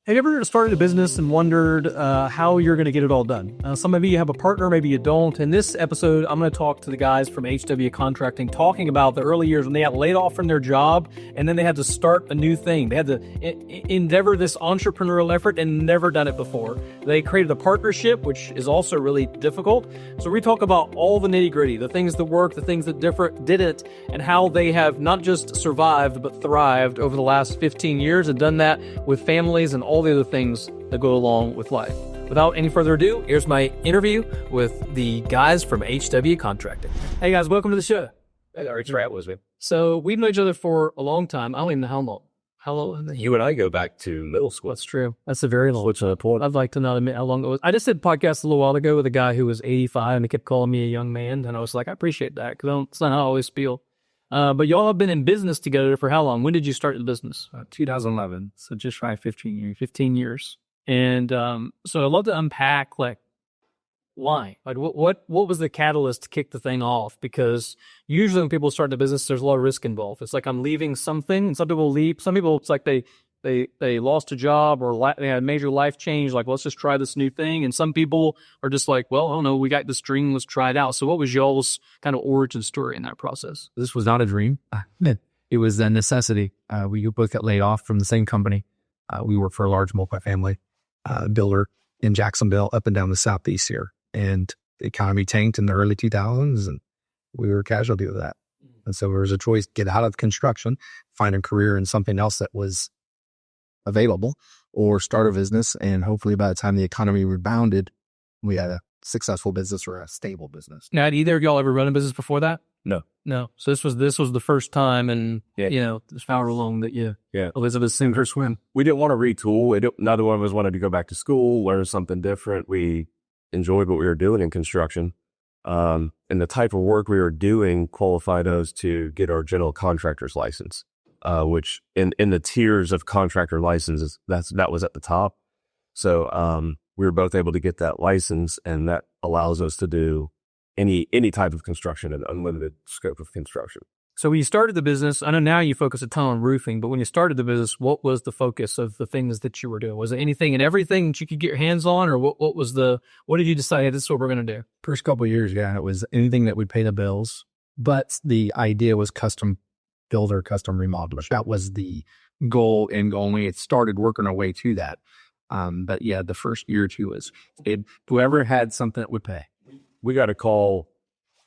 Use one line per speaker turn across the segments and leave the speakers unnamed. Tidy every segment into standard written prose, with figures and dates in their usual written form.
Have you ever started a business and wondered how you're going to get it all done? Some of you have a partner, maybe you don't. In this episode, I'm going to talk to the guys from HW Contracting, talking about the early years when they got laid off from their job and then they had to start a new thing. They had to endeavor this entrepreneurial effort and never done it before. They created a partnership, which is also really difficult. So we talk about all the nitty gritty, the things that work, the things that didn't, and how they have not just survived, but thrived over the last 15 years and done that with families and all the other things that go along with life. Without any further ado, here's my interview with the guys from HW Contracting. Hey guys, welcome to the show.
Hey, Rich Rat was me.
So we've known each other for a long time. I don't even know how long. How long?
You and I go back to middle school.
That's true. That's a very long.
Which point?
I'd like to not admit how long it was. I just did a podcast a little while ago with a guy who was 85 and he kept calling me a young man. And I was like, I appreciate that because it's not how I always feel. But y'all have been in business together for how long? When did you start the business?
2011, so just shy of 15 years.
15 years. And so I'd love to unpack, like, why? Like, what was the catalyst to kick the thing off? Because usually when people start a business, there's a lot of risk involved. It's like I'm leaving something, and some people leave. Some people, it's like they lost a job or they had a major life change. Like, let's just try this new thing. And some people are just like, well, I don't know, we got this dream, let's try it out. So what was y'all's kind of origin story in that process?
This was not a dream. It was a necessity. We both got laid off from the same company. We work for a large multifamily builder in Jacksonville, up and down the southeast here. And the economy tanked in the early 2000s, and we were a casualty of that. And so there was a choice: get out of construction, find a career in something else that was available, or start a business. And hopefully by the time the economy rebounded, we had a successful business or a stable business.
Now, had either of y'all ever run a business before that?
No.
So this was the first time, and this however long that Elizabeth seen her swim.
We didn't want to retool. Neither one of us wanted to go back to school, learn something different. We enjoyed what we were doing in construction. And the type of work we were doing qualified us to get our general contractor's license, which in the tiers of contractor licenses, that was at the top. So we were both able to get that license, and that allows us to do any type of construction, an unlimited scope of construction.
So when you started the business, I know now you focus a ton on roofing, but when you started the business, what was the focus of the things that you were doing? Was it anything and everything that you could get your hands on, or what did you decide, hey, this is what we're going to do?
First couple of years, it was anything that would pay the bills. But the idea was custom builder, custom remodeler. That was the goal, and only it started working our way to that. But yeah, the first year or two was whoever had something that would pay.
We got a call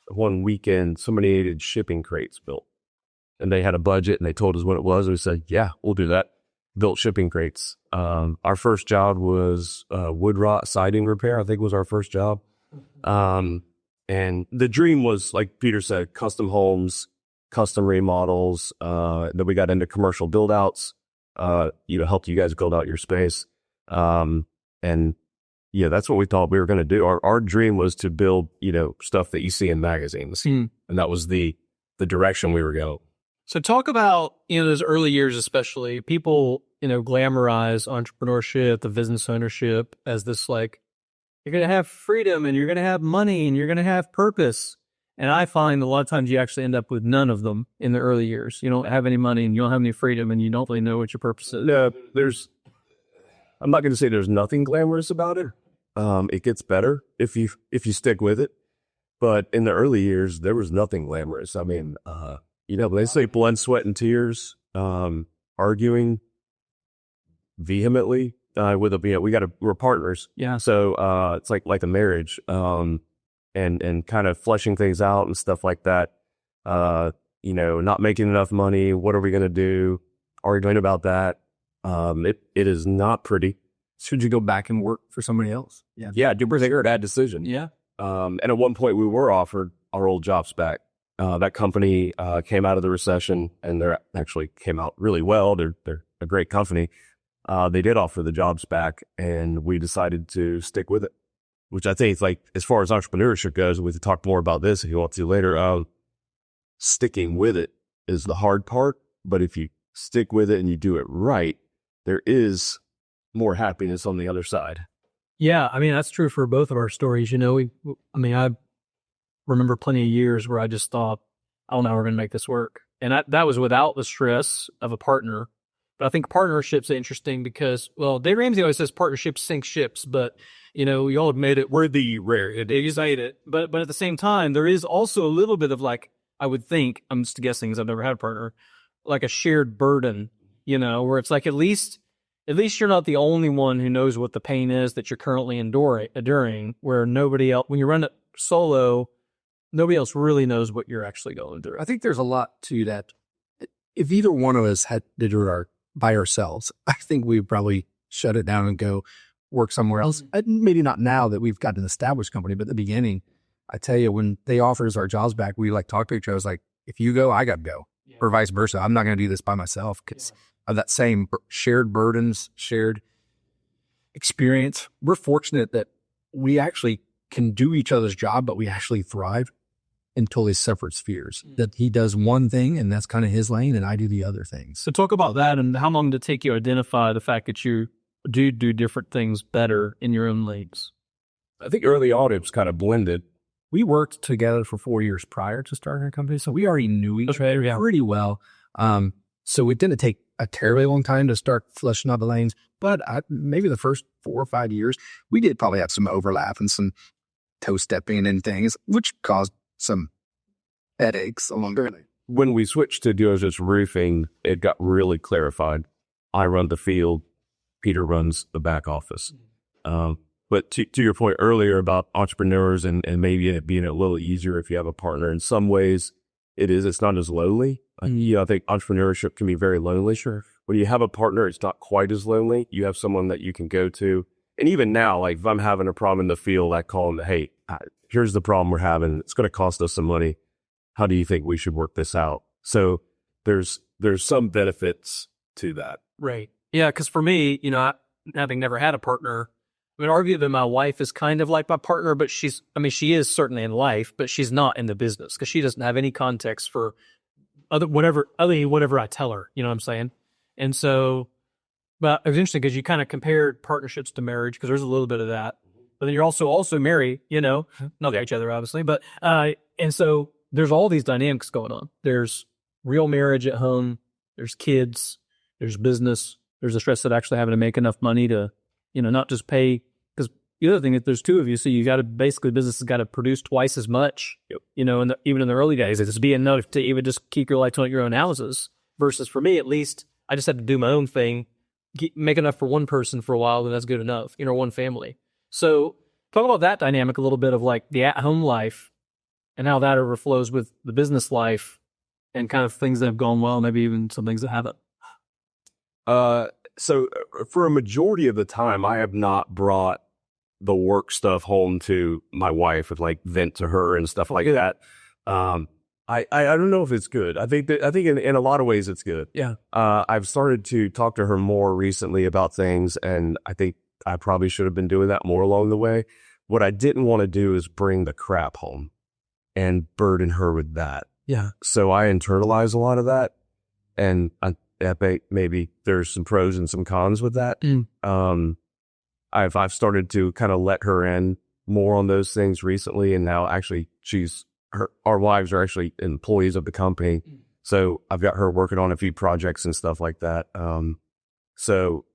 one weekend, somebody needed shipping crates built, and they had a budget, and they told us what it was. And we said, yeah, we'll do that. Built shipping crates. Our first job was wood rot siding repair, I think was our first job. And the dream was, like Peter said, custom homes, custom remodels. Then we got into commercial build outs, helped you guys build out your space. And yeah, that's what we thought we were going to do. Our dream was to build, stuff that you see in magazines. And that was the direction we were going.
So talk about, those early years, especially people, glamorize entrepreneurship, the business ownership as this, like, you're going to have freedom and you're going to have money and you're going to have purpose. And I find a lot of times you actually end up with none of them in the early years. You don't have any money and you don't have any freedom and you don't really know what your purpose is.
No, I'm not going to say there's nothing glamorous about it. It gets better if you stick with it. But in the early years, there was nothing glamorous. I mean, they say blood, sweat, and tears, arguing vehemently we're partners.
Yeah.
So it's like a marriage, and kind of fleshing things out and stuff like that. Not making enough money. What are we going to do? Arguing about that. It is not pretty.
Should you go back and work for somebody else?
Yeah, it was a bad decision.
Yeah.
And at one point we were offered our old jobs back. That company came out of the recession, and they actually came out really well. They're a great company. They did offer the jobs back, and we decided to stick with it, which I think, like, as far as entrepreneurship goes, we can talk more about this if you want to later. Sticking with it is the hard part, but if you stick with it and you do it right, there is more happiness on the other side.
Yeah, I mean, that's true for both of our stories. I remember plenty of years where I just thought, I don't know, we're going to make this work. And that was without the stress of a partner But I think partnerships are interesting because, well, Dave Ramsey always says partnerships sink ships, but you all admit it. We're the rare. They just hate it. But at the same time, there is also a little bit of like, I would think, I'm just guessing because I've never had a partner, like a shared burden, where it's like at least you're not the only one who knows what the pain is that you're currently enduring, where nobody else, when you run it solo, nobody else really knows what you're actually going through.
I think there's a lot to that. If either one of us had to do it by ourselves, I think we'd probably shut it down and go work somewhere else. Maybe not now that we've got an established company, but at the beginning, I tell you, when they offered us our jobs back, we like talked to each other. I was like, if you go, I got to go, or vice versa. I'm not going to do this by myself because of that same shared burdens, shared experience. We're fortunate that we actually can do each other's job, but we actually thrive in totally separate spheres. That he does one thing and that's kind of his lane, and I do the other things.
So talk about that, and how long did it take you to identify the fact that you do different things better in your own lanes?
I think early on it was kind of blended.
We worked together for 4 years prior to starting our company, so we already knew each other pretty well. So it didn't take a terribly long time to start fleshing out the lanes, but maybe the first 4 or 5 years, we did probably have some overlap and some toe stepping and things, which caused some headaches along the way.
When we switched to just roofing, it got really clarified. I run the field, Peter runs the back office. But to your point earlier about entrepreneurs and maybe it being a little easier if you have a partner, in some ways it is. It's not as lonely. I think entrepreneurship can be very lonely. Sure. When you have a partner, it's not quite as lonely. You have someone that you can go to. And even now, like if I'm having a problem in the field, I call them, hey, here's the problem we're having. It's going to cost us some money. How do you think we should work this out? So there's some benefits to that.
Right. Yeah. Because for me, having never had a partner, I mean, arguably my wife is kind of like my partner, but she is certainly in life, but she's not in the business because she doesn't have any context for whatever I tell her, you know what I'm saying? And so, but it was interesting because you kind of compared partnerships to marriage because there's a little bit of that, but then you're also married, not to each other, obviously, but, and so there's all these dynamics going on. There's real marriage at home. There's kids, there's business, there's the stress of actually having to make enough money to, not just pay. Because the other thing is there's two of you, so you got to basically business has got to produce twice as much. Yep. Even in the early days, it's be enough to even just keep your lights on at your own houses. Versus for me, at least, I just had to do my own thing, make enough for one person for a while, and that's good enough. One family. So talk about that dynamic a little bit of like the at-home life and how that overflows with the business life and kind of things that have gone well, maybe even some things that haven't.
So for a majority of the time, I have not brought the work stuff home to my wife and like vent to her and stuff like that. I don't know if it's good. I think in a lot of ways it's good.
Yeah.
I've started to talk to her more recently about things, and I think I probably should have been doing that more along the way. What I didn't want to do is bring the crap home and burden her with that.
Yeah.
So I internalize a lot of that, and I think maybe there's some pros and some cons with that. I've started to kind of let her in more on those things recently, and now actually our wives are actually employees of the company, so I've got her working on a few projects and stuff like that. So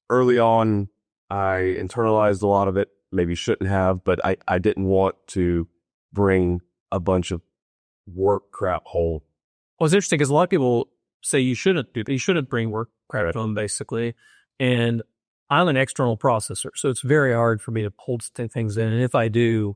early on, I internalized a lot of it. Maybe shouldn't have, but I didn't want to bring a bunch of work crap home.
Well, it's interesting because a lot of people say you shouldn't do that. You shouldn't bring work crap home, basically. And I'm an external processor, so it's very hard for me to hold things in. And if I do,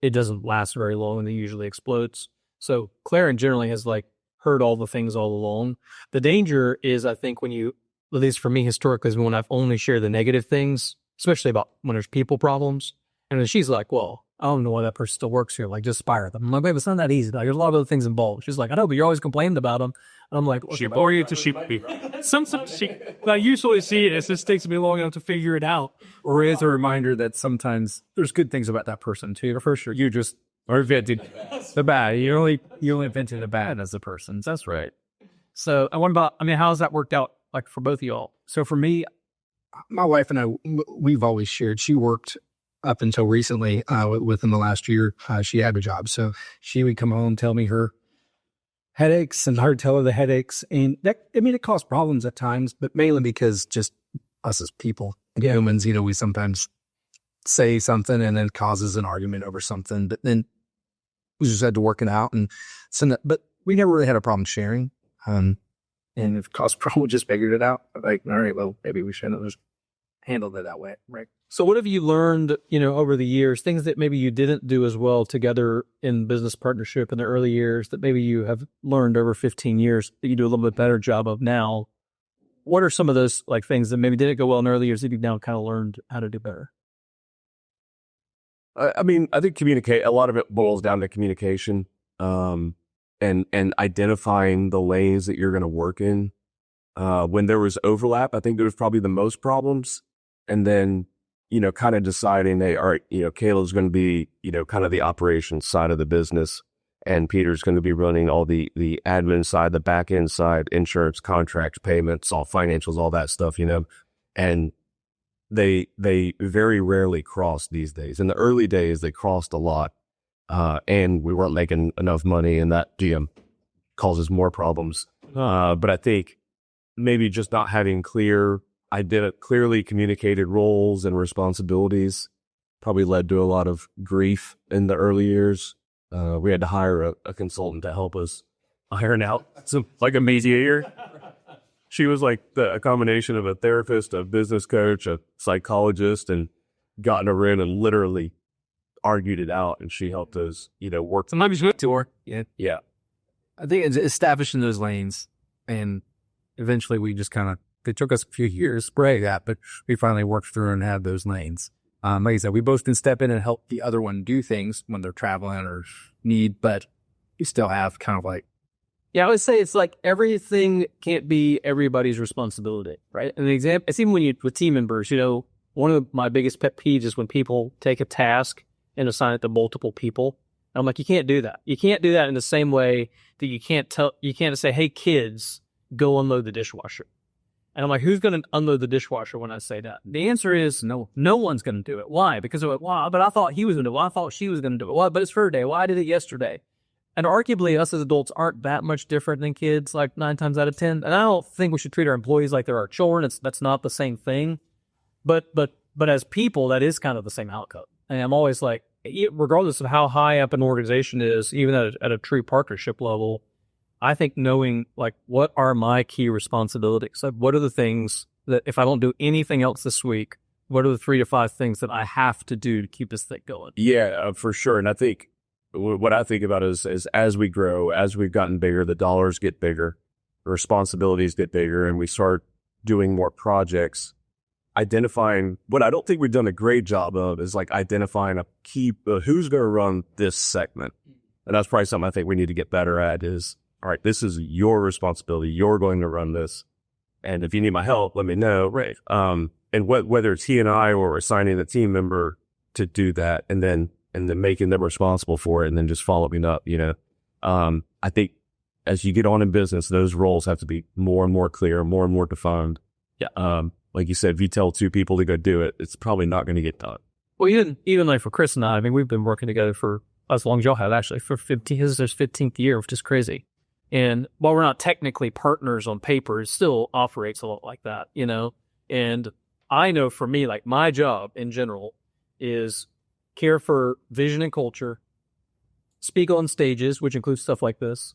it doesn't last very long and it usually explodes. So Claren generally has like heard all the things all along. The danger is, I think, when you, at least for me historically, is when I've only shared the negative things, especially about when there's people problems. And then she's like, well, I don't know why that person still works here. Like, just fire them. I'm like, babe, it's not that easy. Like, there's a lot of other things involved. She's like, I know, but you're always complaining about them. And I'm like,
sheep oriented sheep. Some sheep. I usually see it. It just takes me long enough to figure it out.
Or as a reminder that sometimes there's good things about that person too. For sure, you just are venting the bad. You only venting the bad as a person. That's right.
So I wonder about, how's that worked out like for both of y'all?
So for me, my wife and I, we've always shared. She worked up until recently, within the last year, she had a job. So she would come home, tell me her headaches and hard to tell her the headaches. And that, I mean, it caused problems at times, but mainly because just us as people, humans, we sometimes say something and then it causes an argument over something, but then we just had to work it out. And so, but we never really had a problem sharing. And if it caused a problem, we just figured it out. Like, all right, well, maybe we shouldn't have just handled it that way. Right.
So what have you learned, over the years, things that maybe you didn't do as well together in business partnership in the early years that maybe you have learned over 15 years that you do a little bit better job of now? What are some of those like things that maybe didn't go well in the early years that you've now kind of learned how to do better?
I mean, I think a lot of it boils down to communication, and identifying the lanes that you're going to work in. When there was overlap, I think there was probably the most problems. And then, kind of deciding, hey, all right, Caleb's going to be, kind of the operations side of the business, and Peter's going to be running all the admin side, the back end side, insurance, contracts, payments, all financials, all that stuff, and they very rarely cross these days. In the early days, they crossed a lot, and we weren't making enough money, and that causes more problems. But I think maybe just not having clearly communicated roles and responsibilities probably led to a lot of grief in the early years. We had to hire a consultant to help us iron out like a mediator. She was like a combination of a therapist, a business coach, a psychologist, and got in a room and literally argued it out. And she helped us, work.
Sometimes you to her.
Yeah.
I think it's establishing those lanes, and eventually we just it took us a few years to break that, but we finally worked through and had those lanes. Like I said, we both can step in and help the other one do things when they're traveling or need, but you still have kind of like.
Yeah, I would say it's like everything can't be everybody's responsibility, right? And the example, it's even with team members, one of my biggest pet peeves is when people take a task and assign it to multiple people. And I'm like, you can't do that. You can't do that in the same way that you can't say, hey, kids, go unload the dishwasher. And I'm like, who's going to unload the dishwasher when I say that? The answer is no one's going to do it. Why? Because why? But I thought he was going to do it. Well, I thought she was going to do it. Well, but it's her day. Well, I did it yesterday. And arguably, us as adults aren't that much different than kids, like 9 times out of 10. And I don't think we should treat our employees like they're our children. That's not the same thing. But as people, that is kind of the same outcome. And I'm always like, regardless of how high up an organization is, even at a true partnership level, I think knowing like what are my key responsibilities? Like what are the things that if I don't do anything else this week, what are the 3 to 5 things that I have to do to keep this thing going?
Yeah, for sure. And I think what I think about is as we grow, as we've gotten bigger, the dollars get bigger, the responsibilities get bigger, and we start doing more projects. Identifying what I don't think we've done a great job of is like identifying a key who's going to run this segment. And that's probably something I think we need to get better at is, all right, this is your responsibility. You're going to run this. And if you need my help, let me know. Right. And whether it's he and I or assigning a team member to do that and then making them responsible for it and then just following up, I think as you get on in business, those roles have to be more and more clear, more and more defined.
Yeah.
Like you said, if you tell 2 people to go do it, it's probably not going to get done.
Well, even like for Chris and I mean, we've been working together for as long as y'all have actually for 15th year, which is crazy. And while we're not technically partners on paper, it still operates a lot like that, And I know for me, like my job in general is care for vision and culture, speak on stages, which includes stuff like this,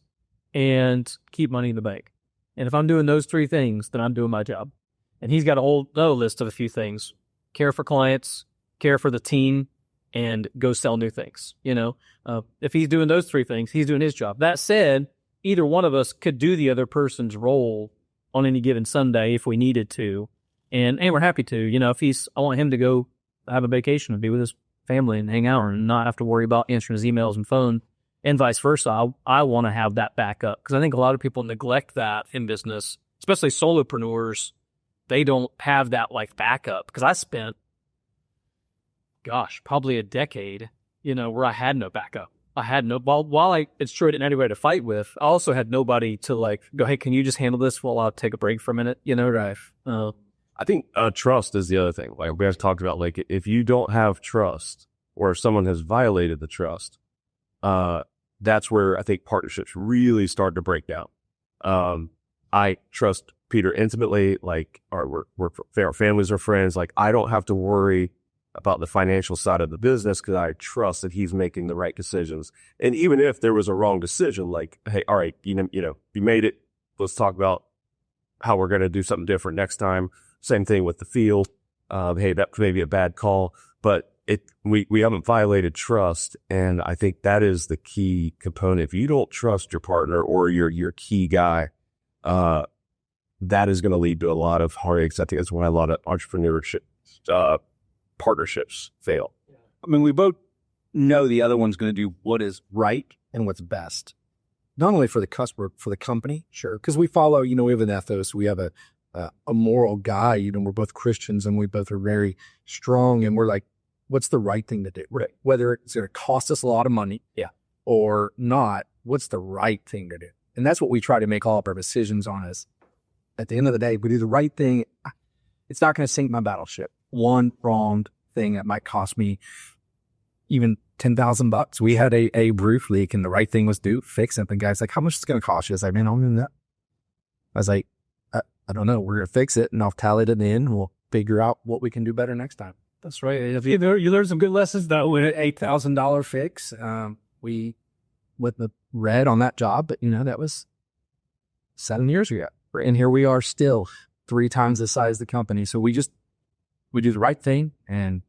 and keep money in the bank. And if I'm doing those 3 things, then I'm doing my job. And he's got a whole list of a few things: care for clients, care for the team, and go sell new things. If he's doing those 3 things, he's doing his job. That said, either one of us could do the other person's role on any given Sunday if we needed to. And we're happy to, I want him to go have a vacation and be with his family and hang out and not have to worry about answering his emails and phone and vice versa. I want to have that backup because I think a lot of people neglect that in business, especially solopreneurs. They don't have that like backup because I spent, probably a decade, where I had no backup. I had no, while it's true I didn't have anybody to fight with, I also had nobody to like go, hey, can you just handle this while I'll take a break for a minute? Right.
I think trust is the other thing. Like we have talked about, like if you don't have trust or if someone has violated the trust, that's where I think partnerships really start to break down. I trust Peter intimately, like our families are friends. Like, I don't have to worry about the financial side of the business because I trust that he's making the right decisions. And even if there was a wrong decision, like, hey, all right, you made it. Let's talk about how we're going to do something different next time. Same thing with the field. Hey, that may be a bad call, but we haven't violated trust. And I think that is the key component. If you don't trust your partner or your key guy, that is going to lead to a lot of heartaches. I think that's why a lot of entrepreneurship partnerships fail.
I mean, we both know the other one's going to do what is right and what's best, not only for the customer, for the company. Sure. Because we follow, we have an ethos, we have a moral guide, and we're both Christians and we both are very strong. And we're like, what's the right thing to do?
Right.
Whether it's going to cost us a lot of money or not, what's the right thing to do? And that's what we try to make all of our decisions on is, at the end of the day, we do the right thing. It's not going to sink my battleship. One wronged thing that might cost me even $10,000. We had a roof leak and the right thing was do fix it. The guy's like, how much is it going to cost you? I was like, man, I don't know that. I was like, I don't know. We're going to fix it and I'll tally it in and we'll figure out what we can do better next time.
That's right. You learn some good lessons that way.
$8,000 fix. We went the red on that job, but that was 7 years ago. And here we are still 3 times the size of the company. So we do the right thing, and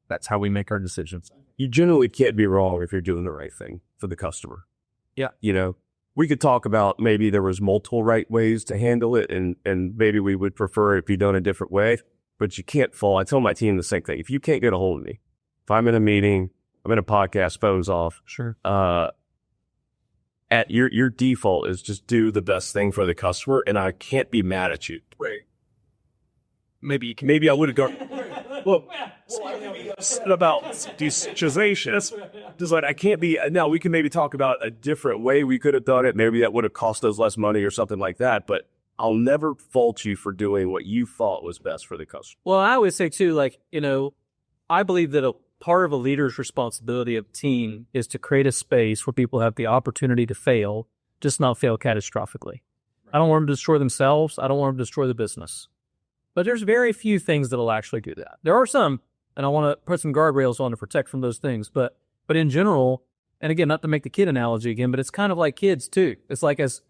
that's how we make our decisions.
You generally can't be wrong if you're doing the right thing for the customer.
Yeah.
We could talk about maybe there was multiple right ways to handle it, and maybe we would prefer if you done a different way, but you can't fall. I tell my team the same thing. If you can't get a hold of me, if I'm in a meeting, I'm in a podcast, phone's off.
Sure.
At your default is just do the best thing for the customer, and I can't be mad at you.
Right.
Maybe I would have gone. Well, about desensitization. Just like I can't be. Now we can maybe talk about a different way we could have done it. Maybe that would have cost us less money or something like that. But I'll never fault you for doing what you thought was best for the customer.
Well, I always say too, I believe that a part of a leader's responsibility of a team is to create a space where people have the opportunity to fail, just not fail catastrophically. I don't want them to destroy themselves. I don't want them to destroy the business. But there's very few things that will actually do that. There are some, and I want to put some guardrails on to protect from those things. But in general, and again, not to make the kid analogy again, but it's kind of like kids too. It's like as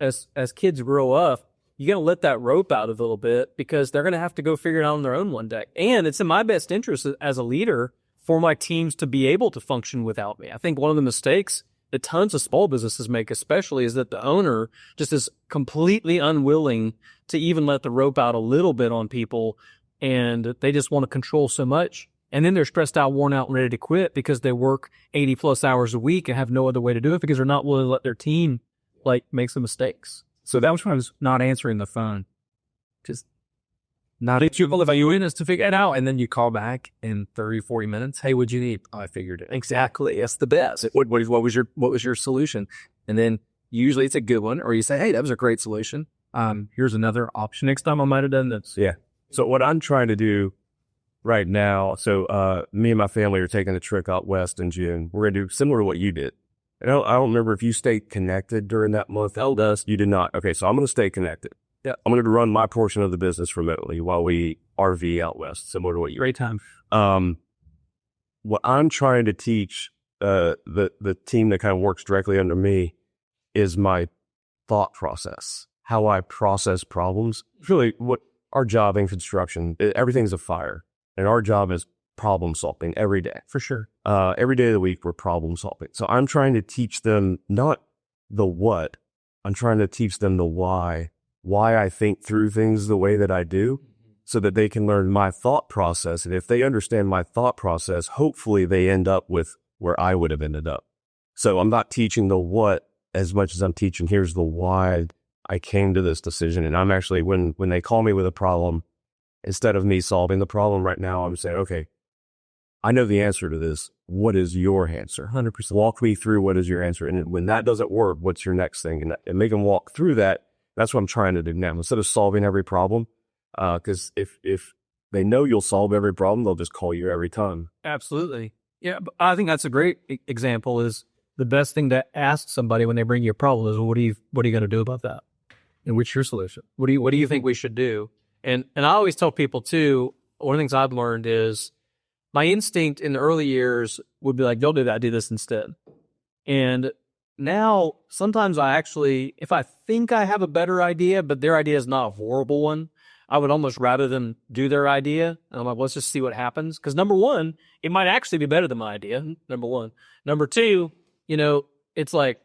kids grow up, you got to let that rope out a little bit because they're going to have to go figure it out on their own one day. And it's in my best interest as a leader for my teams to be able to function without me. I think one of the mistakes that tons of small businesses make especially is that the owner just is completely unwilling to even let the rope out a little bit on people, and they just want to control so much. And then they're stressed out, worn out, and ready to quit because they work 80 plus hours a week and have no other way to do it because they're not willing to let their team make some mistakes. So that was when I was not answering the phone. Just not evaluating us to figure it out. And then you call back in 30, 40 minutes. Hey, what'd you need? Oh, I figured it. Exactly. That's the best. What was your solution? And then usually it's a good one, or you say, hey, that was a great solution. Here's another option. Next time I might have done this.
Yeah. So what I'm trying to do right now, me and my family are taking a trip out west in June. We're going to do similar to what you did. And I don't remember if you stayed connected during that month. You did not. Okay. So I'm going to stay connected.
Yeah.
I'm going to run my portion of the business remotely while we RV out west, similar to what you.
Great time.
What I'm trying to teach the team that kind of works directly under me is my thought process, how I process problems. Really, what our job in construction, everything's a fire, and our job is problem solving every day.
For sure.
Every day of the week, we're problem solving. So I'm trying to teach them not the what, I'm trying to teach them the why I think through things the way that I do, so that they can learn my thought process. And if they understand my thought process, hopefully they end up with where I would have ended up. So I'm not teaching the what as much as I'm teaching here's the why I came to this decision. And I'm actually, when they call me with a problem, instead of me solving the problem right now, I'm saying, okay, I know the answer to this. What is your answer? 100%. Walk me through what is your answer. And when that doesn't work, what's your next thing? And make them walk through that. That's what I'm trying to do now. Instead of solving every problem, because if they know you'll solve every problem, they'll just call you every time.
Absolutely. Yeah, but I think that's a great example is the best thing to ask somebody when they bring you a problem is, what are you going to do about that?
And what's your solution?
What do you think we should do? And I always tell people too, one of the things I've learned is my instinct in the early years would be like, don't do that, do this instead. And now sometimes I actually, if I think I have a better idea, but their idea is not a horrible one, I would almost rather them do their idea. And I'm like, let's just see what happens. Because number one, it might actually be better than my idea. Number one. Number two, it's like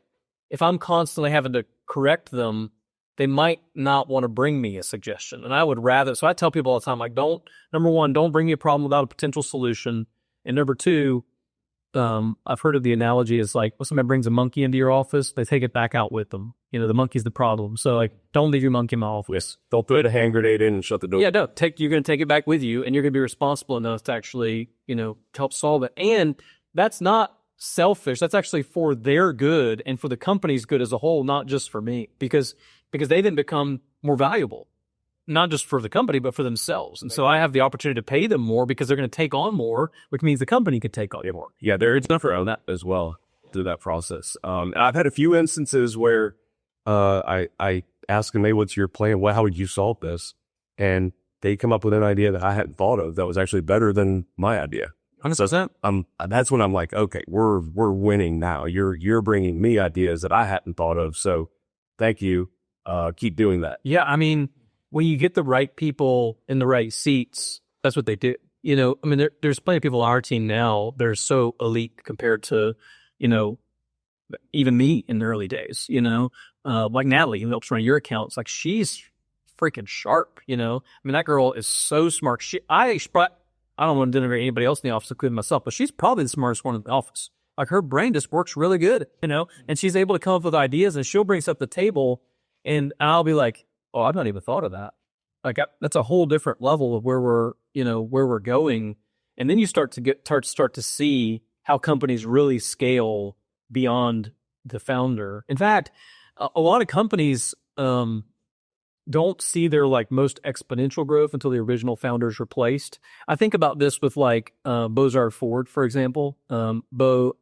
if I'm constantly having to correct them, they might not want to bring me a suggestion. And I would rather, so I tell people all the time, like, number one, don't bring me a problem without a potential solution. And number two, I've heard of the analogy is like, when somebody brings a monkey into your office, they take it back out with them. The monkey's the problem. So like, don't leave your monkey in my office.
They'll put a hand grenade in and shut the door.
Yeah, no, you're going to take it back with you, and you're going to be responsible enough to actually, help solve it. And that's not selfish. That's actually for their good and for the company's good as a whole, not just for me, because they then become more valuable, not just for the company, but for themselves. And so I have the opportunity to pay them more because they're going to take on more, which means the company could take on more.
Yeah, there's enough around that as well through that process. I've had a few instances where I ask them, hey, what's your plan? How would you solve this? And they come up with an idea that I hadn't thought of that was actually better than my idea.
100%.
That's when I'm like, okay, we're winning now. You're bringing me ideas that I hadn't thought of. So thank you. Keep doing that.
Yeah, I mean, when you get the right people in the right seats, that's what they do. There's plenty of people on our team now that are so elite compared to, even me in the early days, like Natalie, who helps run your accounts. Like, she's freaking sharp, that girl is so smart. I don't want to denigrate anybody else in the office, including myself, but she's probably the smartest one in the office. Like, her brain just works really good, and she's able to come up with ideas, and she'll bring stuff to the table, and I'll be like, oh, I've not even thought of that. Like, that's a whole different level of where we're going. And then you start to see how companies really scale beyond the founder. In fact, a lot of companies don't see their most exponential growth until the original founders replaced. I think about this with Bozard Ford, for example. Bozard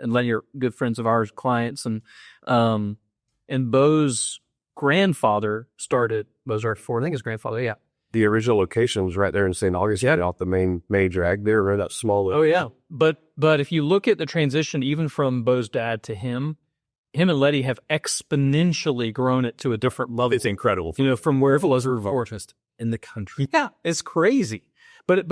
and Lenny are good friends of ours, clients, and Bo's grandfather started Bozard Ford. I think his grandfather, yeah.
The original location was right there in St. Augustine, off the main drag there, right, that small.
Oh yeah, but if you look at the transition, even from Bo's dad to him and Letty have exponentially grown it to a different level.
It's incredible.
From wherever it was largest in the country. Yeah, it's crazy. But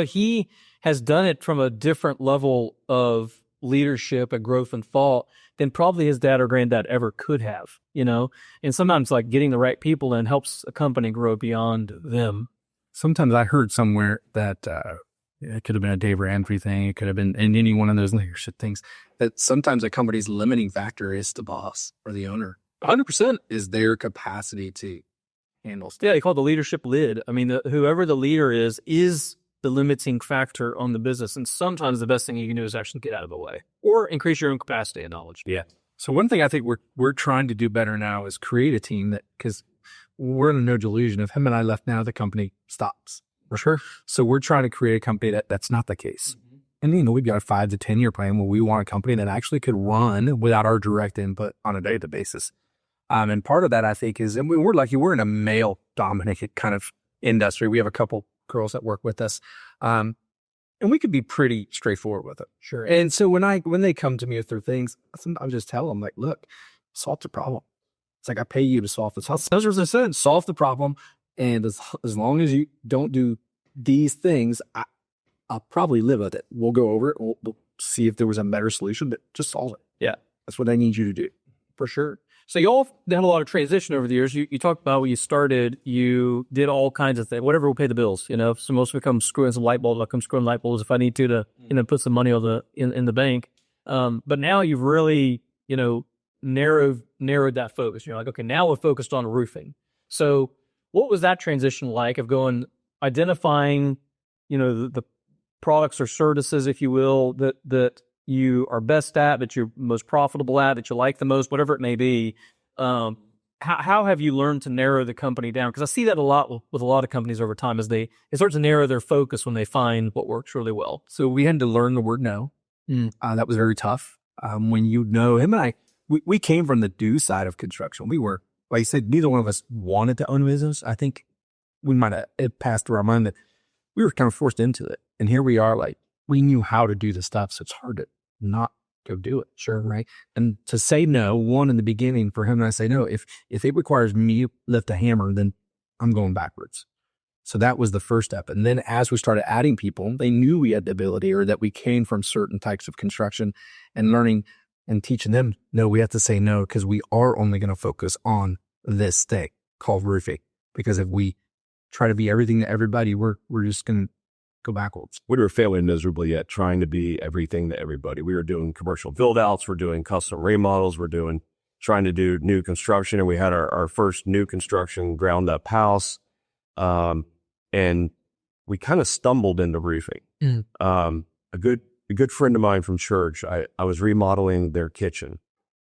he has done it from a different level of leadership and growth and thought than probably his dad or granddad ever could have, And sometimes getting the right people in helps a company grow beyond them.
Sometimes I heard somewhere that it could have been a Dave Ramsey thing. It could have been in any one of those leadership things, that sometimes a company's limiting factor is the boss or the owner.
100%
is their capacity to handle stuff.
Yeah, they call it the leadership lid. I mean, whoever the leader is the limiting factor on the business. And sometimes the best thing you can do is actually get out of the way or increase your own capacity and knowledge.
Yeah.
So one thing I think we're trying to do better now is create a team that, because we're under no delusion, if him and I left now, the company stops.
For sure.
So we're trying to create a company that's not the case. Mm-hmm. And, we've got a 5 to 10 year plan where we want a company that actually could run without our direct input on a daily basis. And part of that, I think, is, and we're lucky, we're in a male dominated kind of industry. We have a couple girls that work with us. And we could be pretty straightforward with it.
Sure.
And so when they come to me with their things, sometimes I just tell them, like, look, solve the problem. It's like, I pay you to solve this. Those are the sense. Solve the problem. And as long as you don't do these things, I'll probably live with it. We'll go over it. We'll see if there was a better solution, but just solve it.
Yeah.
That's what I need you to do.
For sure. So you all had a lot of transition over the years. You talked about when you started, you did all kinds of things, whatever will pay the bills, So most of it comes screwing some light bulbs. I'll come screwing light bulbs if I need to put some money on in the bank. But now you've really, narrowed that focus. You're like, okay, now we're focused on roofing. So what was that transition like of identifying, the products or services, if you will, that you are best at, that you're most profitable at, that you like the most, whatever it may be. How have you learned to narrow the company down? Because I see that a lot with a lot of companies over time, as they start to narrow their focus when they find what works really well.
So we had to learn the word no. That was very tough. when you know him and I, we came from the do side of construction. We were, like you said, neither one of us wanted to own a business. I think we might have, it passed through our mind that we were kind of forced into it. And here we are, like, we knew how to do the stuff. So it's hard to not go do it. Sure. Right. And to say no, one in the beginning for him and I say, no, if it requires me to lift a hammer, then I'm going backwards. So that was the first step. And then as we started adding people, they knew we had the ability or that we came from certain types of construction and learning and teaching them, no, we have to say no because we are only going to focus on this thing called roofing. Because if we try to be everything to everybody, we're just going to go backwards.
We were failing miserably at trying to be everything to everybody. We were doing commercial build outs. We're doing custom remodels. We're trying to do new construction. And we had our first new construction ground up house. And we kind of stumbled into roofing. A good friend of mine from church, I was remodeling their kitchen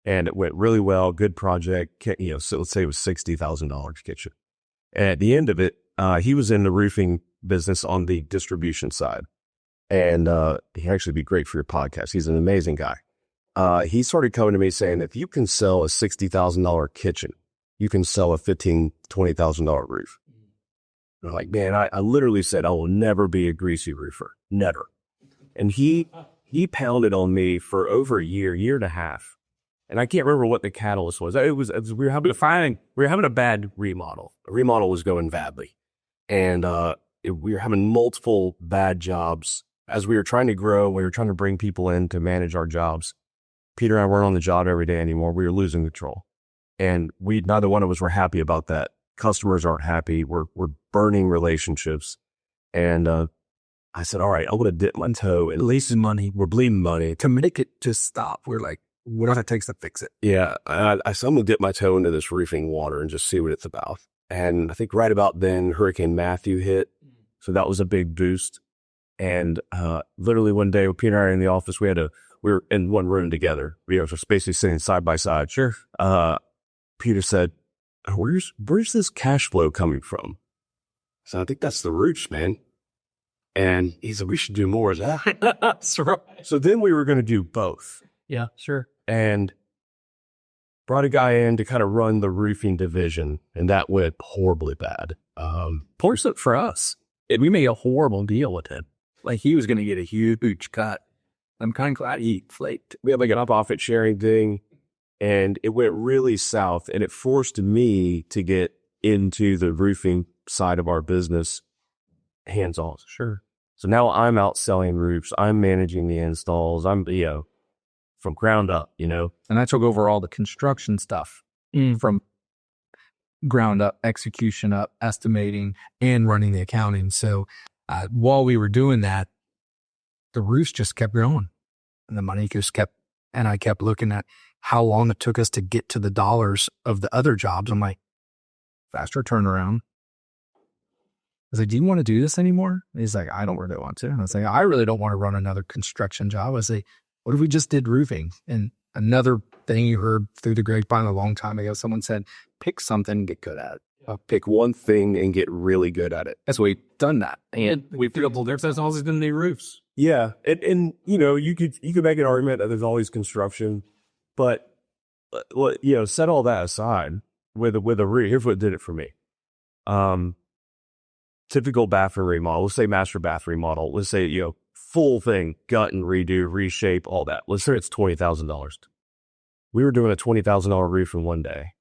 and it went really well. Good project, so let's say it was $60,000 kitchen. And at the end of it, he was in the roofing business on the distribution side. And he'd actually be great for your podcast. He's an amazing guy. He started coming to me saying, if you can sell a $60,000 kitchen, you can sell a $15,000, $20,000 roof. And I'm like, man, I literally said, I will never be a greasy roofer. Never. And he pounded on me for over a year and a half. And I can't remember what the catalyst was. We were having a bad remodel. A remodel was going badly. And we were having multiple bad jobs. As we were trying to grow, we were trying to bring people in to manage our jobs. Peter and I weren't on the job every day anymore. We were losing control. And neither one of us were happy about that. Customers aren't happy. We're burning relationships. And I said, all right, I'm going to dip my toe. At least in money. We're bleeding money.
To make it to stop, we're like, what it takes to fix it.
Yeah. I said, I'm going to dip my toe into this roofing water and just see what it's about. And I think right about then, Hurricane Matthew hit. So that was a big boost. And literally one day, with Peter and I in the office, we were in one room together. We were just basically sitting side by side.
Sure.
Peter said, where's this cash flow coming from? So I think that's the roots, man. And he said, we should do more of that. So then we were going to do both.
Yeah, sure.
And brought a guy in to kind of run the roofing division. And that went horribly bad.
Fortunate for us, we made a horrible deal with him. Like he was going to get a huge cut. I'm kind of glad he flaked.
We had like an up-off-it sharing thing. And it went really south. And it forced me to get into the roofing side of our business hands-on.
Sure.
So now I'm out selling roofs. I'm managing the installs. I'm, from ground up,
And I took over all the construction stuff from ground up, execution up, estimating, and running the accounting. So while we were doing that, the roofs just kept growing. And the money just kept, and I kept looking at how long it took us to get to the dollars of the other jobs. I'm like, faster turnaround. I was like, do you want to do this anymore? And he's like, I don't really want to. And I was like, I really don't want to run another construction job. I was like, what if we just did roofing? And another thing you heard through the grapevine a long time ago, someone said, pick something and get good at it.
Pick one thing and get really good at it.
That's why we've done that.
And we've doubled there. That's always been the roofs.
Yeah. And you could make an argument that there's always construction, but set all that aside with a roof. Here's what did it for me. Typical bathroom remodel. Let's say master bath remodel. Let's say, full thing, gut and redo, reshape, all that. Let's say it's $20,000. We were doing a $20,000 roof in one day.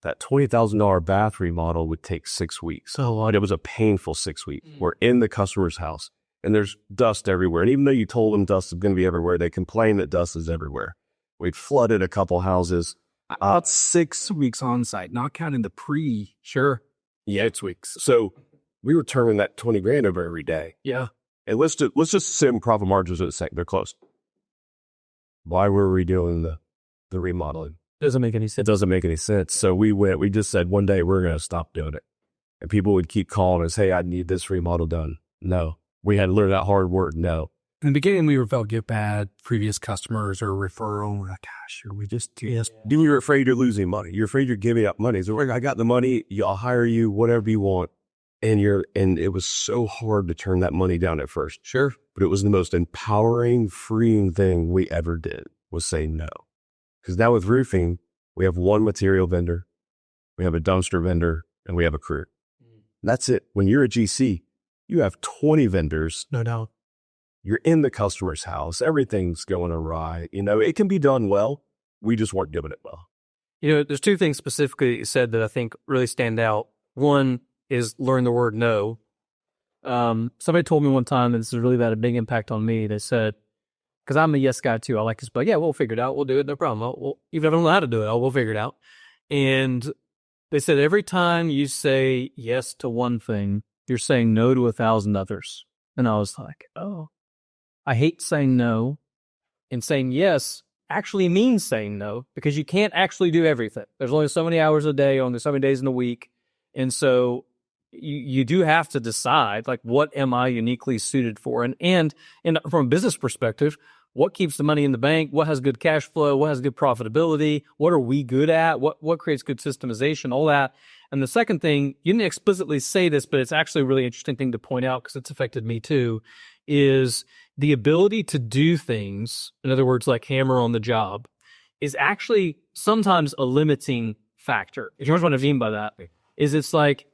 That $20,000 bath remodel would take 6 weeks. So it was a painful 6 weeks. We're in the customer's house and there's dust everywhere. And even though you told them dust is going to be everywhere, they complain that dust is everywhere. We'd flooded a couple houses.
About 6 weeks on site, not counting the
Sure.
Yeah, 6 weeks. So we were turning that 20 grand over every day.
Yeah.
And let's just assume profit margins are the same. They're close. Why were we doing the remodeling?
Doesn't make any sense.
It doesn't make any sense. So we just said one day we're going to stop doing it. And people would keep calling us, hey, I need this remodel done. No. We had to learn that hard word. No.
In the beginning, we felt get bad, previous customers or referral. We're like, gosh, we just do this.
You're afraid you're losing money. You're afraid you're giving up money. So I got the money. I'll hire you, whatever you want. And it was so hard to turn that money down at first.
Sure.
But it was the most empowering, freeing thing we ever did. was say no. Because now with roofing, we have one material vendor, we have a dumpster vendor, and we have a crew. That's it. When you're a GC, you have 20 vendors.
No doubt.
You're in the customer's house. Everything's going awry. You know, it can be done well. We just weren't doing it well.
You know, there's two things specifically that you said that I think really stand out. One is learn the word no. Somebody told me one time, and this has really had a big impact on me. They said, because I'm a yes guy too. I like to say, yeah, we'll figure it out. We'll do it. No problem. Even if I don't know how to do it, we'll figure it out. And they said every time you say yes to one thing, you're saying no to 1,000 others. And I was like, oh, I hate saying no. And saying yes actually means saying no, because you can't actually do everything. There's only so many hours a day, only so many days in a week. And so you do have to decide, like, what am I uniquely suited for? And from a business perspective, what keeps the money in the bank? What has good cash flow? What has good profitability? What are we good at? What creates good systemization? All that. And the second thing, you didn't explicitly say this, but it's actually a really interesting thing to point out because it's affected me too, is the ability to do things, in other words, like hammer on the job, is actually sometimes a limiting factor. If you know what I mean by that, is it's like,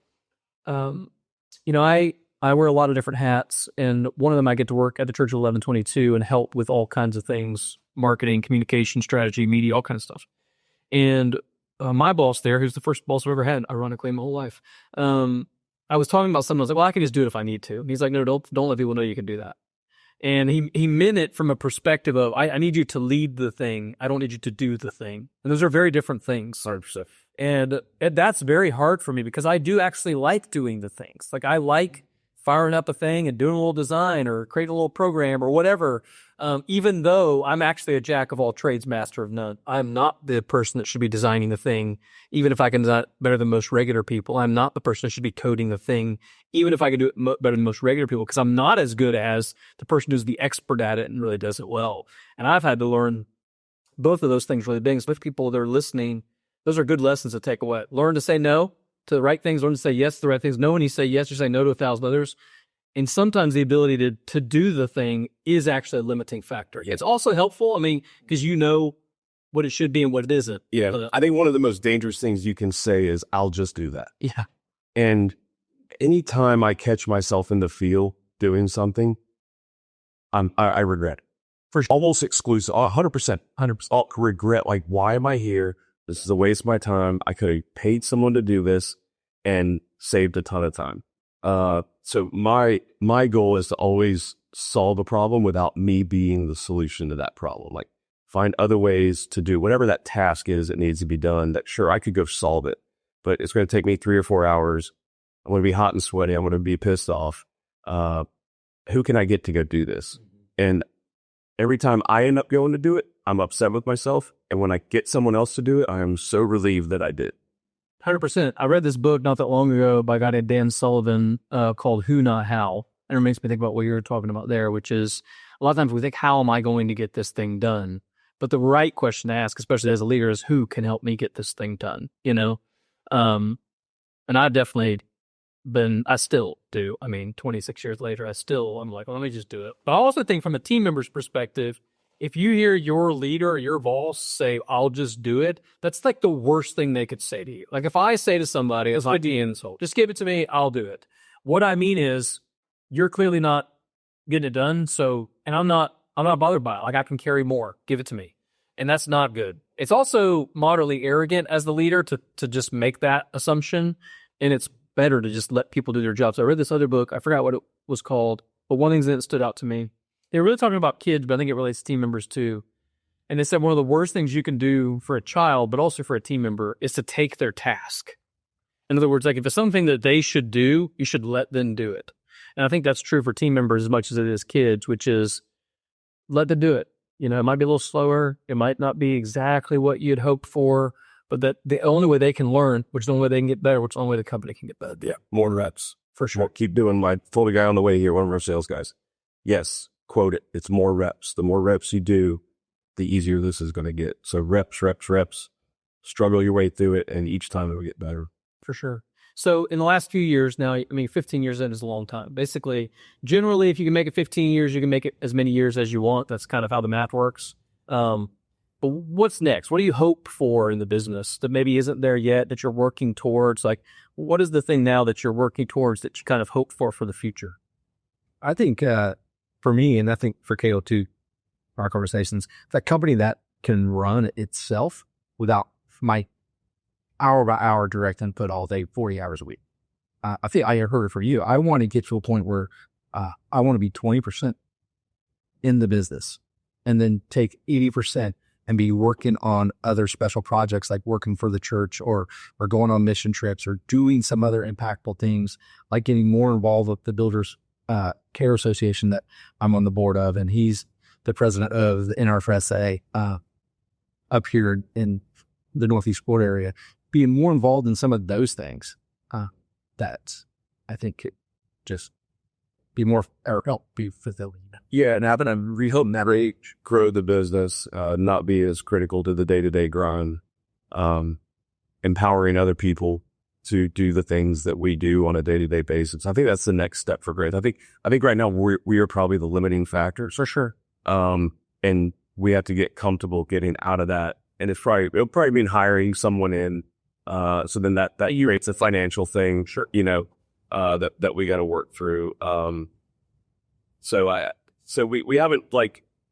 you know, I wear a lot of different hats, and one of them I get to work at the Church of 1122 and help with all kinds of things, marketing, communication, strategy, media, all kinds of stuff. And my boss there, who's the first boss I've ever had, ironically, in my whole life, I was talking about something. I was like, well, I can just do it if I need to. And he's like, no, don't let people know you can do that. And he meant it from a perspective of, I need you to lead the thing. I don't need you to do the thing. And those are very different things.
100%.
And that's very hard for me because I do actually like doing the things. Like, I like firing up a thing and doing a little design or creating a little program or whatever, even though I'm actually a jack of all trades, master of none. I'm not the person that should be designing the thing, even if I can design it better than most regular people. I'm not the person that should be coding the thing, even if I can do it better than most regular people, because I'm not as good as the person who's the expert at it and really does it well. And I've had to learn both of those things really big. So with people that are listening, those are good lessons to take away. Learn to say no to the right things, learn to say yes to the right things. Know when you say yes, you say no to 1,000 others. And sometimes the ability to do the thing is actually a limiting factor. It's also helpful, I mean, because you know what it should be and what it isn't.
Yeah. I think one of the most dangerous things you can say is, I'll just do that.
Yeah.
And anytime I catch myself in the field doing something, I regret it.
For sure.
Almost exclusive, 100%.
100%.
I'll regret, like, why am I here? This is a waste of my time. I could have paid someone to do this and saved a ton of time. So my goal is to always solve a problem without me being the solution to that problem. Like, find other ways to do whatever that task is that needs to be done, that sure, I could go solve it, but it's going to take me 3 or 4 hours. I'm going to be hot and sweaty. I'm going to be pissed off. Who can I get to go do this? And every time I end up going to do it, I'm upset with myself. And when I get someone else to do it, I am so relieved that I did.
100%. I read this book not that long ago by a guy named Dan Sullivan called Who Not How. And it makes me think about what you were talking about there, which is a lot of times we think, how am I going to get this thing done? But the right question to ask, especially as a leader, is who can help me get this thing done? You know? And I've definitely I still do. I mean, 26 years later, I'm like, well, let me just do it. But I also think from a team member's perspective, if you hear your leader or your boss say, I'll just do it, that's like the worst thing they could say to you. Like, if I say to somebody, it's like the insult, just give it to me, I'll do it. What I mean is, you're clearly not getting it done. So, and I'm not bothered by it. Like, I can carry more, give it to me. And that's not good. It's also moderately arrogant as the leader to just make that assumption. And it's better to just let people do their jobs. I read this other book. I forgot what it was called, but one thing that stood out to me, they were really talking about kids, but I think it relates to team members too. And they said one of the worst things you can do for a child, but also for a team member, is to take their task. In other words, like, if it's something that they should do, you should let them do it. And I think that's true for team members as much as it is kids, which is let them do it. You know, it might be a little slower. It might not be exactly what you'd hoped for, but that the only way they can learn, which is the only way they can get better, which is the only way the company can get better.
Yeah. More reps.
For sure.
Keep doing. I told a guy on the way here, one of our sales guys, yes, quote it. It's more reps. The more reps you do, the easier this is going to get. So reps, struggle your way through it, and each time it will get better.
For sure. So in the last few years now, I mean, 15 years in is a long time. Basically, generally, if you can make it 15 years, you can make it as many years as you want. That's kind of how the math works. But what's next? What do you hope for in the business that maybe isn't there yet that you're working towards? Like, what is the thing now that you're working towards that you kind of hope for the future?
I think for me, and I think for KO too, our conversations, that company that can run itself without my hour by hour direct input all day, 40 hours a week. I think I heard it for you. I want to get to a point where I want to be 20% in the business and then take 80% and be working on other special projects like working for the church or going on mission trips or doing some other impactful things, like getting more involved with the Builders Care Association that I'm on the board of. And he's the president of the NRFSA up here in the Northeast Florida area, being more involved in some of those things that I think could just be more or help be fulfilling.
Yeah, and having a real reach, grow the business, not be as critical to the day-to-day grind, empowering other people to do the things that we do on a day-to-day basis. I think that's the next step for growth. I think right now we are probably the limiting factor for sure. And we have to get comfortable getting out of that. And it'll probably mean hiring someone in. So then that creates a financial thing, sure, that we got to work through. So we haven't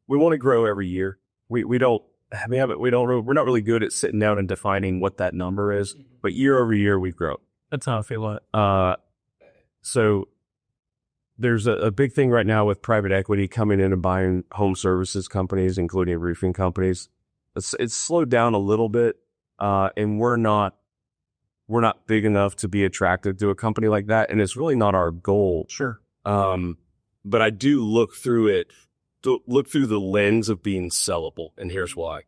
we want to grow every year. We're not really good at sitting down and defining what that number is, but year over year we've grown.
That's how I feel it.
So there's a big thing right now with private equity coming in and buying home services companies, including roofing companies. It's slowed down a little bit, and we're not big enough to be attractive to a company like that, and it's really not our goal.
Sure.
But I do look through the lens of being sellable, and here's why.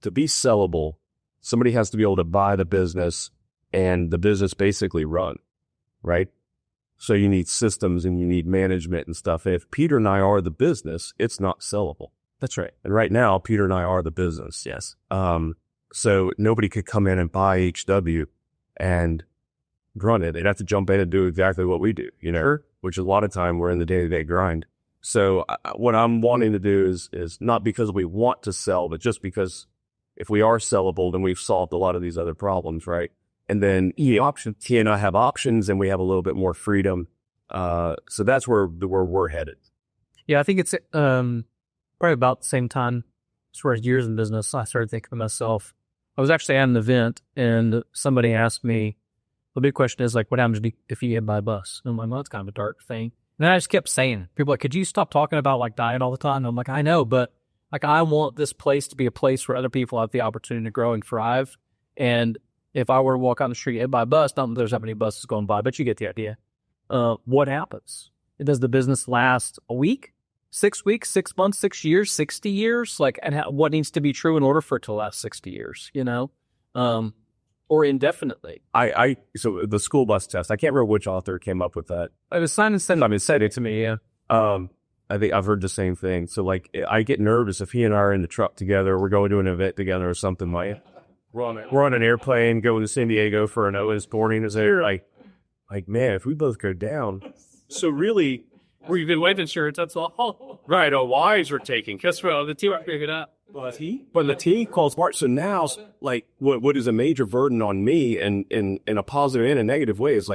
To be sellable, somebody has to be able to buy the business and the business basically run, right? So you need systems and you need management and stuff. If Peter and I are the business, it's not sellable.
That's right.
And right now, Peter and I are the business.
Yes.
So nobody could come in and buy HW and run it. They'd have to jump in and do exactly what we do,
Sure.
Which a lot of time we're in the day-to-day grind. So what I'm wanting to do is not because we want to sell, but just because if we are sellable, then we've solved a lot of these other problems, right? And then options. He and I have options, and we have a little bit more freedom. So that's where we're headed.
Yeah, I think it's probably about the same time as far as years in business. I started thinking to myself, I was actually at an event, and somebody asked me, the big question is what happens if you get hit by a bus? And I'm like, well, that's kind of a dark thing. And I just kept saying it. People are like, could you stop talking about dying all the time? And I'm like, I know, but I want this place to be a place where other people have the opportunity to grow and thrive. And if I were to walk on the street hit by a bus, not that there's that many buses going by, but you get the idea. What happens? Does the business last a week, 6 weeks, 6 months, 6 years, 60 years? What needs to be true in order for it to last 60 years, or indefinitely?
So the school bus test, I can't remember which author came up with that.
It was Simon Sinek said it to me, yeah.
I think I've heard the same thing. So I get nervous if he and I are in the truck together, we're going to an event together or something we're on an airplane going to San Diego for an Owens morning. Is there man, if we both go down. So really,
We've been life insurance, that's all.
right, our wives are taking.
Guess what? The team are figured out.
But the team calls part. So now, what is a major burden on me, and in a positive and a negative way, is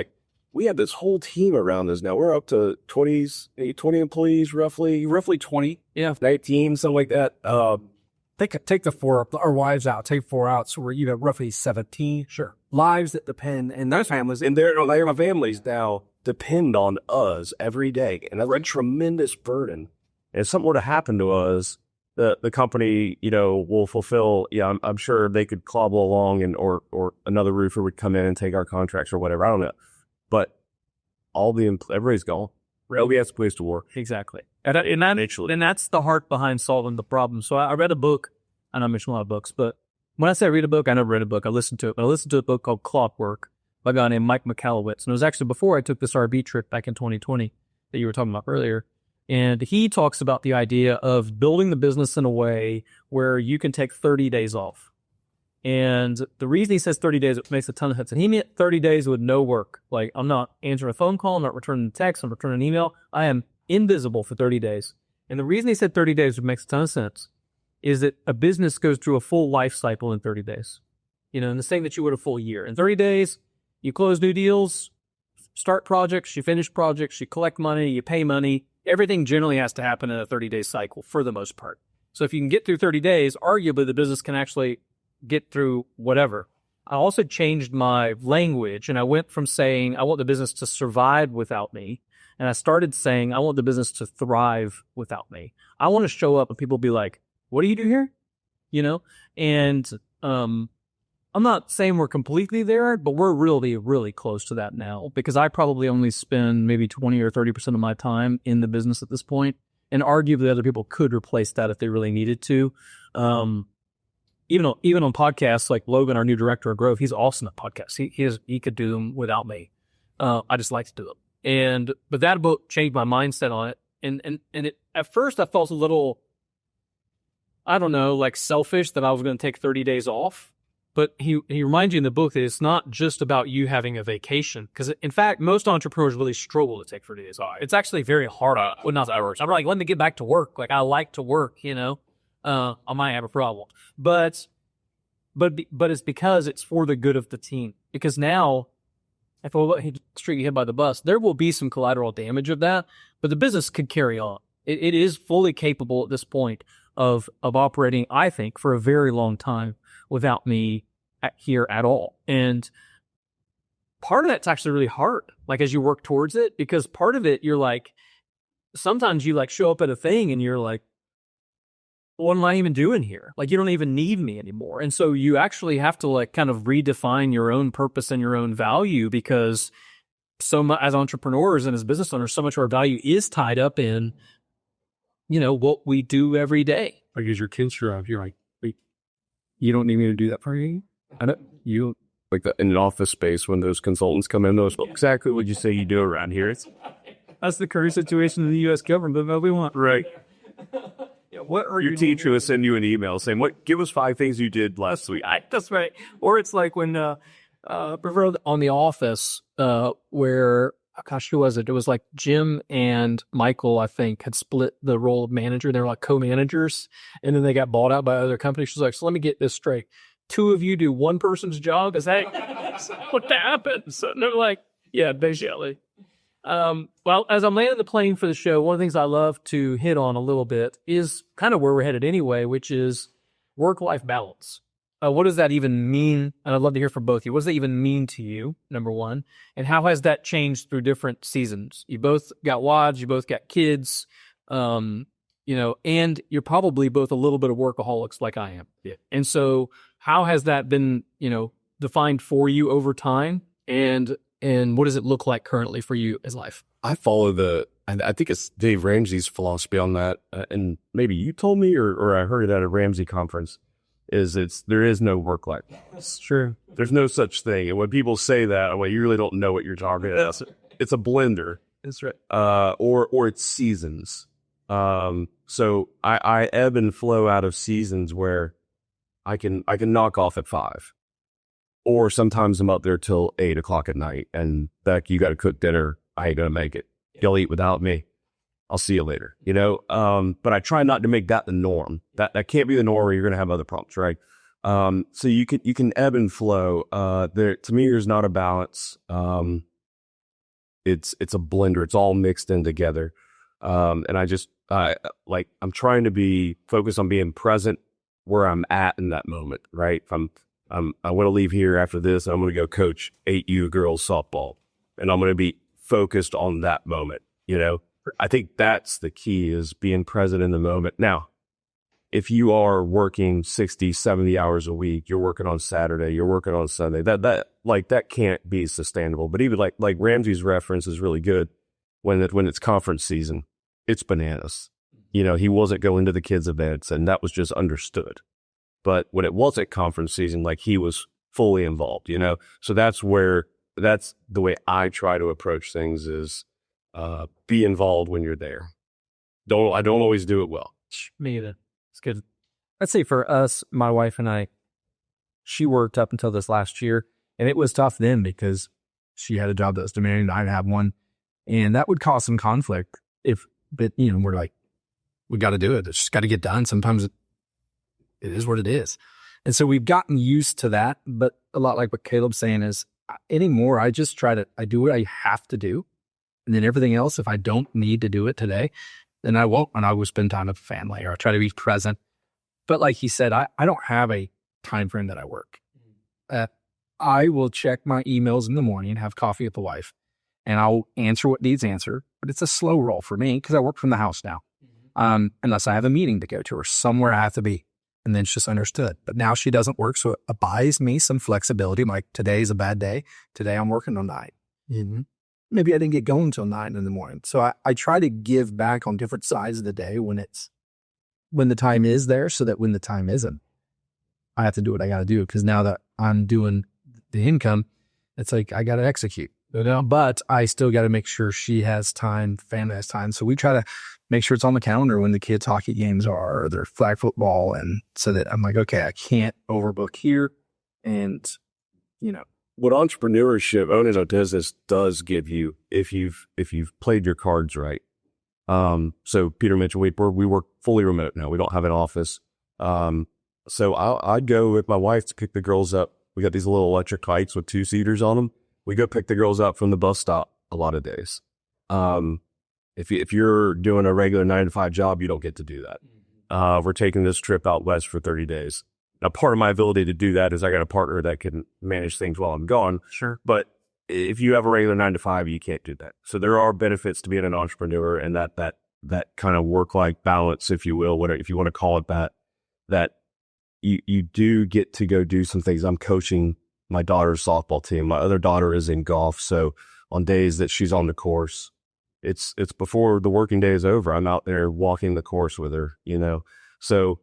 we have this whole team around us now. We're up to 20 employees, roughly 20.
Yeah.
19, something like that.
Take the four, our wives out, take 4 out. So we're, roughly 17.
Sure.
Lives that depend, and those families,
And their families now depend on us every day. And that's a tremendous burden. And if something were to happen to us, the company, will fulfill. Yeah, I'm sure they could cobble along, or another roofer would come in and take our contracts or whatever. I don't know, but everybody's gone. Nobody has a place to work.
Exactly. And that's the heart behind solving the problem. So I read a book, and I mentioned a lot of books, but when I say read a book, I never read a book. I listened to it, but I listened to a book called Clockwork by a guy named Mike Michalowicz. And it was actually before I took this RB trip back in 2020 that you were talking about earlier. And he talks about the idea of building the business in a way where you can take 30 days off. And the reason he says 30 days, it makes a ton of sense. And he meant 30 days with no work. I'm not answering a phone call, I'm not returning a text, I'm returning an email. I am invisible for 30 days. And the reason he said 30 days makes a ton of sense is that a business goes through a full life cycle in 30 days. And the same that you would a full year. In 30 days, you close new deals, start projects, you finish projects, you collect money, you pay money. Everything generally has to happen in a 30-day cycle for the most part. So if you can get through 30 days, arguably the business can actually get through whatever. I also changed my language, and I went from saying, I want the business to survive without me, and I started saying, I want the business to thrive without me. I want to show up and people be like, what do you do here? And I'm not saying we're completely there, but we're really, really close to that now, because I probably only spend maybe 20 or 30% of my time in the business at this point. And arguably other people could replace that if they really needed to. Even on podcasts like Logan, our new director of growth, he's awesome at podcasts. He could do them without me. I just like to do them. But that book changed my mindset on it. And it, at first I felt a little, I don't know, like selfish that I was going to take 30 days off. But he reminds you in the book that it's not just about you having a vacation. Because, in fact, most entrepreneurs really struggle to take 30 days off. It's actually very hard. Well, not that works. I'm like, let me get back to work. Like, I like to work, I might have a problem. But it's because it's for the good of the team. Because now, if I street you hit by the bus, there will be some collateral damage of that. But the business could carry on. It is fully capable at this point of operating, I think, for a very long time without me here at all. And part of that's actually really hard, like as you work towards it, because part of it, you're like, sometimes you like show up at a thing and you're like, what am I even doing here? Like, you don't even need me anymore. And so you actually have to like kind of redefine your own purpose and your own value, because so much as entrepreneurs and as business owners, so much of our value is tied up in, what we do every day.
Like, as your kids show up, you're like,
You don't need me to do that for you? I don't. You
like in an office space when those consultants come in, those exactly what you say you do around here.
That's the current situation in the U.S. government that we want.
Right.
What are
Your teacher will send you an email saying, give us 5 things you did last week.
That's right. Or it's like when, on The Office, where, gosh, who was it? It was like Jim and Michael, I think, had split the role of manager. They were like co-managers, and then they got bought out by other companies. She's like, so let me get this straight. 2 of you do one person's job? Is that what happens? And they're like, yeah, basically. Well, as I'm landing the plane for the show, one of the things I love to hit on a little bit is kind of where we're headed anyway, which is work-life balance. What does that even mean? And I'd love to hear from both of you. What does that even mean to you, number one? And how has that changed through different seasons? You both got wives, you both got kids, and you're probably both a little bit of workaholics like I am.
Yeah.
And so how has that been, defined for you over time? And what does it look like currently for you as life?
I follow I think it's Dave Ramsey's philosophy on that. And maybe you told me, or I heard it at a Ramsey conference, there is no work life.
That's true.
There's no such thing. And when people say that, well, you really don't know what you're talking about. It's a blender.
That's right.
Or it's seasons. So I ebb and flow out of seasons where I can knock off at 5. Or sometimes I'm up there till 8 o'clock at night, and Beck, you got to cook dinner. I ain't gonna make it. You'll eat without me. I'll see you later. But I try not to make that the norm. That can't be the norm, or you're gonna have other problems, right? So you can ebb and flow. To me, there's not a balance. It's a blender. It's all mixed in together. And I'm trying to be focused on being present where I'm at in that moment, right? If I want to leave here after this, I'm going to go coach 8U girls softball, and I'm going to be focused on that moment. I think that's the key, is being present in the moment. Now, if you are working 60, 70 hours a week, you're working on Saturday, you're working on Sunday, that can't be sustainable. But even like Ramsey's reference is really good. When it's conference season, it's bananas. He wasn't going to the kids' events, and that was just understood. But when it wasn't conference season, like, he was fully involved, So that's the way I try to approach things, is be involved when you're there. I don't always do it well.
Me either. It's good.
I'd say for us, my wife and I, she worked up until this last year, and it was tough then because she had a job that was demanding, I'd have one, and that would cause some conflict. But we're like, we got to do it. It's just got to get done. Sometimes it is what it is. And so we've gotten used to that. But a lot like what Caleb's saying is anymore, I just I do what I have to do. And then everything else, if I don't need to do it today, then I won't. And I will spend time with family or I try to be present. But like he said, I don't have a time frame that I work. I will check my emails in the morning and have coffee with the wife, and I'll answer what needs answered. But it's a slow roll for me because I work from the house now, unless I have a meeting to go to or somewhere I have to be. And then it's just understood. But now she doesn't work, so it buys me some flexibility. Like today's a bad day. Today I'm working till 9. Mm-hmm. Maybe I didn't get going until 9 in the morning. So I try to give back on different sides of the day when the time is there, so that when the time isn't, I have to do what I got to do. Because now that I'm doing the income, it's like I got to execute. But I still got to make sure she has time, family has time. So we try to make sure it's on the calendar when the kids' hockey games are or their flag football. And so that I'm like, okay, I can't overbook here. And,
what entrepreneurship, owning a business does give you, if you've played your cards right. So Peter mentioned we work fully remote now. We don't have an office. So I'd go with my wife to pick the girls up. We got these little electric bikes with 2-seaters on them. We go pick the girls up from the bus stop a lot of days. If you're doing a regular 9-to-5 job, you don't get to do that. We're taking this trip out west for 30 days. Now, part of my ability to do that is I got a partner that can manage things while I'm gone.
Sure.
But if you have a regular 9-to-5, you can't do that. So there are benefits to being an entrepreneur, and that kind of work-life balance, if you will, whatever, if you want to call it that you do get to go do some things. I'm coaching my daughter's softball team. My other daughter is in golf. So on days that she's on the course, it's before the working day is over. I'm out there walking the course with her, So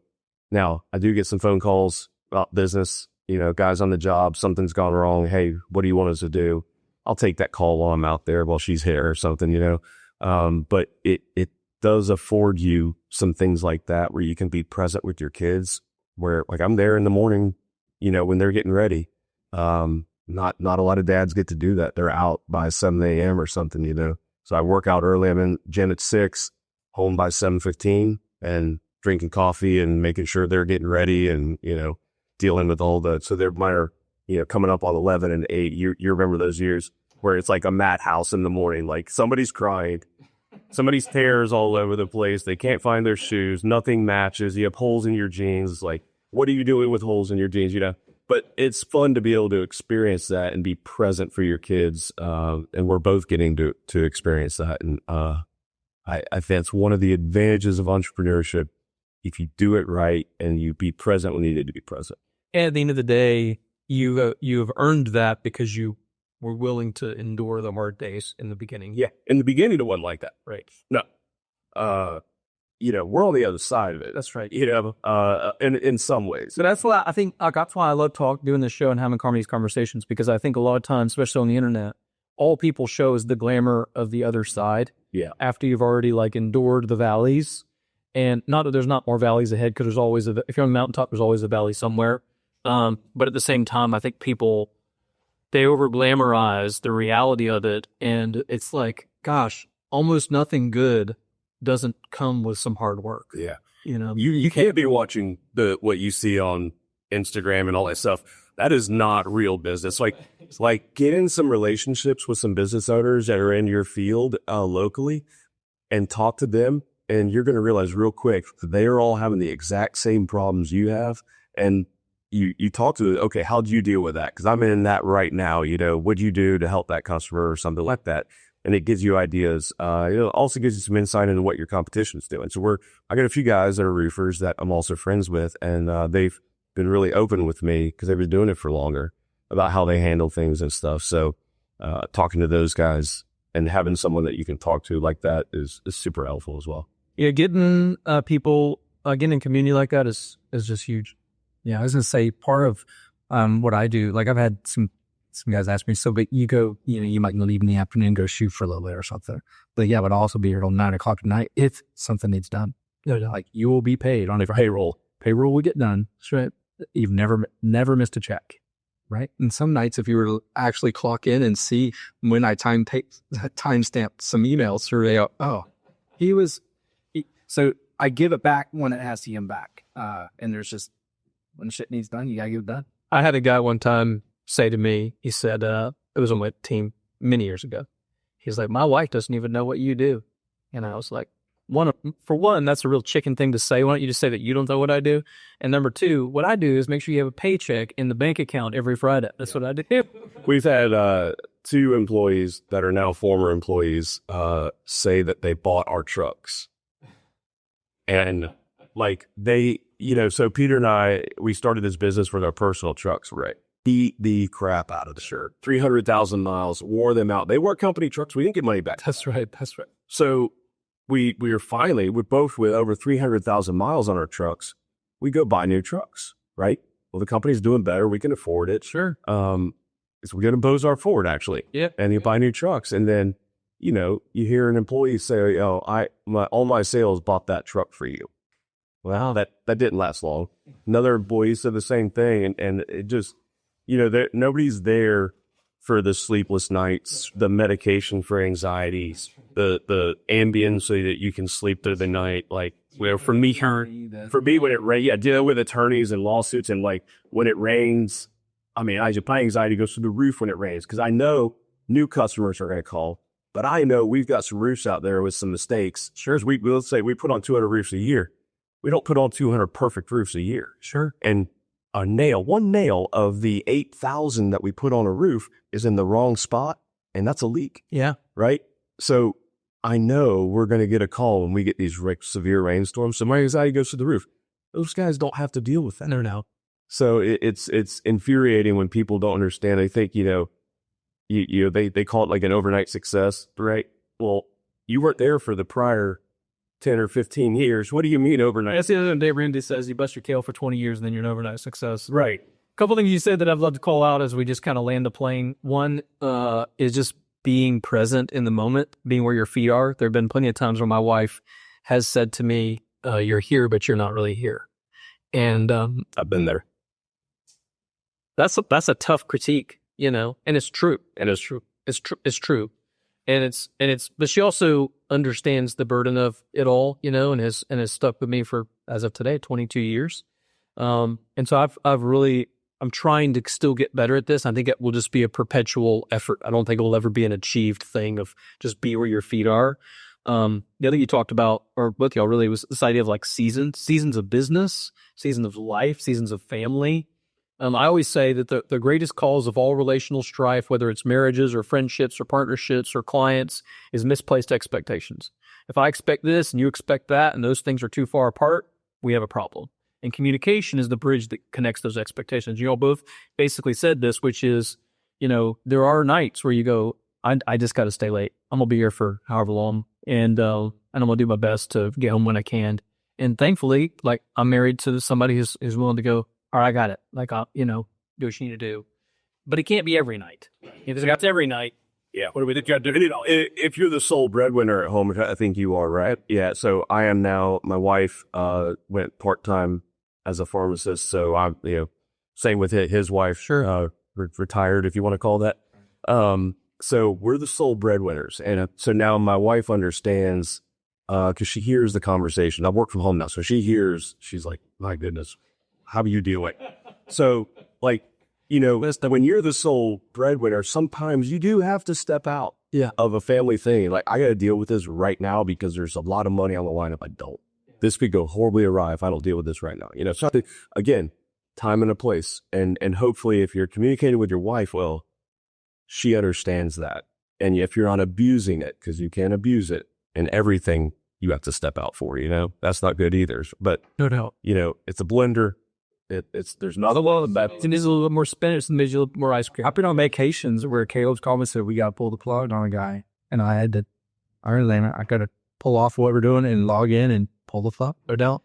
now I do get some phone calls about business, guys on the job, something's gone wrong. Hey, what do you want us to do? I'll take that call while I'm out there while she's here or something, but it does afford you some things like that where you can be present with your kids, where like I'm there in the morning, when they're getting ready. Not a lot of dads get to do that. They're out by 7 a.m. or something, So I work out early. I'm in gym at 6, home by 7:15, and drinking coffee and making sure they're getting ready and, dealing with so they're coming up on 11 and 8. You remember those years where it's like a madhouse in the morning, like somebody's crying, somebody's hair's all over the place. They can't find their shoes. Nothing matches. You have holes in your jeans. Like, what are you doing with holes in your jeans? But it's fun to be able to experience that and be present for your kids. And we're both getting to experience that. And I think that's one of the advantages of entrepreneurship. If you do it right and you be present when you need to be present.
And at the end of the day, you have earned that because you were willing to endure the hard days in the beginning.
Yeah, in the beginning, it wasn't like that.
Right.
No. We're on the other side of it.
That's right.
In some ways.
So that's why I think that's why I love doing this show and having these conversations, because I think a lot of times, especially on the internet, all people show is the glamour of the other side.
Yeah.
After you've already endured the valleys, and not that there's not more valleys ahead, because there's always if you're on the mountaintop, there's always a valley somewhere. But at the same time, I think people, they over glamorize the reality of it, and it's like, gosh, almost nothing good doesn't come with some hard work.
Yeah.
You
can't be watching what you see on Instagram and all that stuff. That is not real business. Like get in some relationships with some business owners that are in your field locally and talk to them. And you're going to realize real quick that they are all having the exact same problems you have. And you talk to them, okay, how do you deal with that? Because I'm in that right now. What do you do to help that customer or something like that? And it gives you ideas. It also gives you some insight into what your competition's doing. So I got a few guys that are roofers that I'm also friends with, and they've been really open with me because they've been doing it for longer about how they handle things and stuff. So talking to those guys and having someone that you can talk to like that is super helpful as well.
Yeah, getting people, getting in community like that is just huge.
Yeah, I was going to say part of what I do, like I've had some guys ask me, so but you go, you might leave in the afternoon, go shoot for a little bit or something. But yeah, but I'll also be here till 9 o'clock at night if something needs done. Like you will be paid on a payroll. Payroll will get done. That's right. You've never missed a check. Right. And some nights, if you were to actually clock in and see when I timestamp some emails through, so I give it back when it has to come back. And there's just when shit needs done, you gotta get it done.
I had a guy one time say to me, he said, it was on my team many years ago. He's like, my wife doesn't even know what you do. And I was like, for one, that's a real chicken thing to say. Why don't you just say that you don't know what I do? And number two, what I do is make sure you have a paycheck in the bank account every Friday. That's what I do.
We've had 2 employees that are now former employees say that they bought our trucks. And like they, so Peter and I, we started this business with our personal trucks, right? Beat the crap out of the shirt. 300,000 miles, wore them out. They weren't company trucks. We didn't get money back.
That's right.
So we're both with over 300,000 miles on our trucks. We go buy new trucks, right? Well, the company's doing better. We can afford it.
Sure.
So we're going to Bozar Ford, actually.
Yeah.
And you buy new trucks. And then, you hear an employee say, all my sales bought that truck for you. Well, that didn't last long. Another employee said the same thing. And it just, nobody's there for the sleepless nights, the medication for anxiety, the Ambien so that you can sleep through the night. Like, for me, when it rains, I deal with attorneys and lawsuits, and like when it rains, my anxiety goes through the roof when it rains because I know new customers are going to call, but I know we've got some roofs out there with some mistakes. Sure, let's say we put on 200 roofs a year. We don't put on 200 perfect roofs a year.
Sure.
And one nail of the 8,000 that we put on a roof is in the wrong spot, and that's a leak.
Yeah.
Right? So I know we're going to get a call when we get these severe rainstorms. So my anxiety goes through the roof. Those guys don't have to deal with that.
No.
So it's infuriating when people don't understand. They think, they call it like an overnight success, right? Well, you weren't there for the prior 10 or 15 years. What do you mean overnight?
That's the other day Randy says you bust your tail for 20 years and then you're an overnight success.
Right.
A couple things you said that I'd love to call out as we just kind of land the plane. One is just being present in the moment, being where your feet are. There have been plenty of times where my wife has said to me, you're here, but you're not really here. And
I've been there.
That's a tough critique, and it's true. It's true. But she also understands the burden of it all, and has stuck with me for, as of today, 22 years. And so I'm trying to still get better at this. I think it will just be a perpetual effort. I don't think it will ever be an achieved thing of just be where your feet are. The other thing you talked about, or both y'all really, was this idea of like seasons of business, seasons of life, seasons of family. I always say that the greatest cause of all relational strife, whether it's marriages or friendships or partnerships or clients, is misplaced expectations. If I expect this and you expect that and those things are too far apart, we have a problem. And communication is the bridge that connects those expectations. You all both basically said this, which is, there are nights where you go, I just got to stay late. I'm going to be here for however long. And I'm going to do my best to get home when I can. And thankfully, like, I'm married to somebody who's willing to go, all right, I got it. Like, I'll, do what you need to do. But it can't be every night. If it's every night,
yeah. What do we do? If you're the sole breadwinner at home, which I think you are, right? Yeah. So I am now. My wife went part-time as a pharmacist. So I'm, same with his wife.
Sure.
Retired, if you want to call that. So we're the sole breadwinners. And so now my wife understands, because she hears the conversation. I work from home now. So she's like, my goodness, how do you deal with it? So, like, when you're the sole breadwinner, sometimes you do have to step out of a family thing. Like, I got to deal with this right now because there's a lot of money on the line if I don't. This could go horribly awry if I don't deal with this right now. So again, time and a place. And hopefully if you're communicating with your wife, well, she understands that. And if you're not abusing it, because you can't abuse it, and everything you have to step out for, that's not good either. But,
no doubt.
It's a blender. There's not a lot of that.
It needs a little bit more spinach and maybe a little bit more ice cream.
I've been on vacations where Caleb's called me and said, we got to pull the plug on a guy. And I had to, I got to pull off what we're doing and log in and pull the plug. No doubt.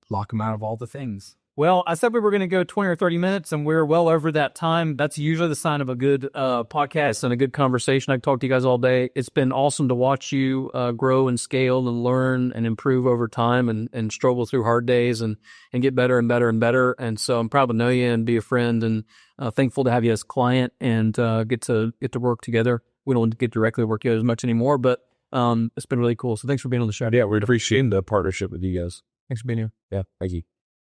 Lock him out of all the things.
Well, I said we were going to go 20 or 30 minutes, and we're well over that time. That's usually the sign of a good podcast and a good conversation. I can talk to you guys all day. It's been awesome to watch you grow and scale and learn and improve over time and struggle through hard days and get better and better and better. And so I'm proud to know you and be a friend, and thankful to have you as a client and get to work together. We don't get directly to work together as much anymore, but it's been really cool. So thanks for being on the show.
Yeah, we appreciate the partnership with you guys.
Thanks for being here.
Yeah, thank you.